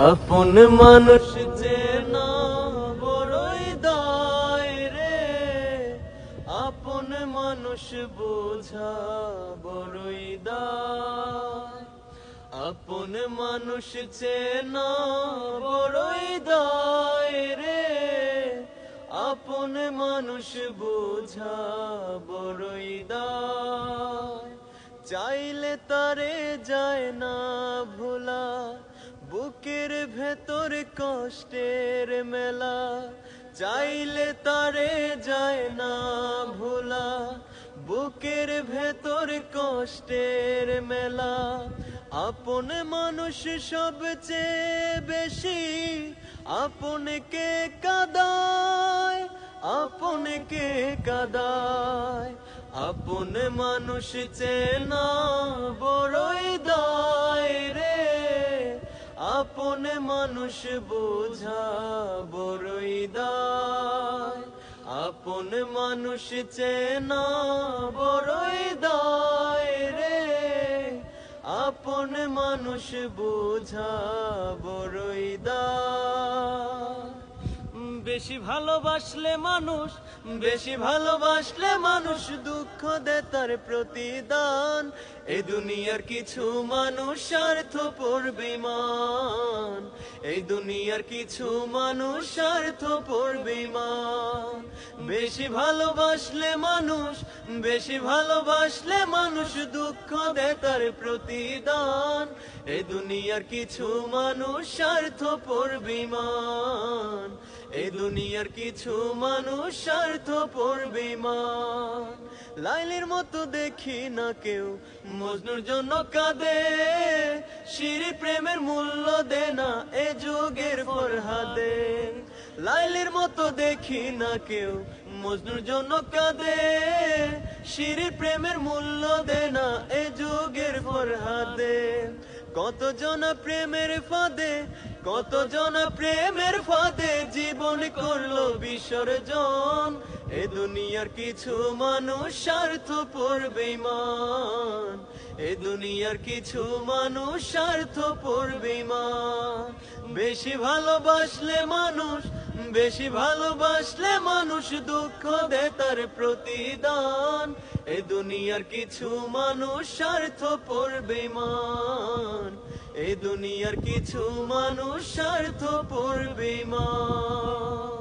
আপন মানুষ চেনা বড়ই দায় রে, আপন মানুষ বোঝা বড়ই দায়। আপন মানুষ চেনা বড়ই দায় রে, আপন মানুষ বোঝা বড়ই দায়। চাইলে তারে যায় না ভোলা, বুকের ভেতর কষ্টের মেলা। চাইলে তারে যায় না ভোলা, বুকের ভেতর কষ্টের মেলা। আপন মানুষ সবচেয়ে বেশি আপনকে কাঁদায়, আপনকে কাঁদায়। আপন মানুষ চেনা বড়ই দায় রে, আপন মানুষ বোঝা বড়ই দায়। আপন মানুষ চেনা বড়ই দায় রে, আপন মানুষ বোঝা বড়ই দায়। বেশি ভালোবাসলে মানুষ, বেশি ভালোবাসলে মানুষ দুঃখ দেয় তার প্রতিদান। এই দুনিয়ার কিছু মানুষ স্বার্থপর বেঈমান, এই দুনিয়ার কিছু মানুষ স্বার্থপর বেঈমান। বেশি ভালোবাসলে মানুষ, বেশি ভালোবাসলে মানুষ দুঃখ দেয় তার প্রতিদান। এই দুনিয়ার কিছু মানুষ স্বার্থপর বেঈমান, এই দুনিয়ার কিছু মানুষ স্বার্থপর বেঈমান। লাইলির মতো দেখি না কেউ মজনুর জন্য কাঁদে, শিরি প্রেমের মূল্য দে না এ যুগের ফরহাদে। লাইলির মতো দেখি না কেউ মজনুর জন্য কাঁদে, শিরি প্রেমের মূল্য দে না এ যুগের ফরহাদে। কত জনা প্রেমের ফাঁদে, কত জনা প্রেমের ফাঁদে জীবন করলো বিসর্জন। এ দুনিয়ার কিছু মানুষ স্বার্থপর বেঈমান, এ দুনিয়ার কিছু মানুষ স্বার্থপর বেঈমান। বেশি ভালোবাসলে মানুষ, বেশি ভালোবাসলে মানুষ দুঃখ দেয় তার প্রতিদান। এ দুনিয়ার কিছু মানুষ স্বার্থপর বেঈমান, এ দুনিয়ার কিছু মানুষ স্বার্থপর বেঈমান।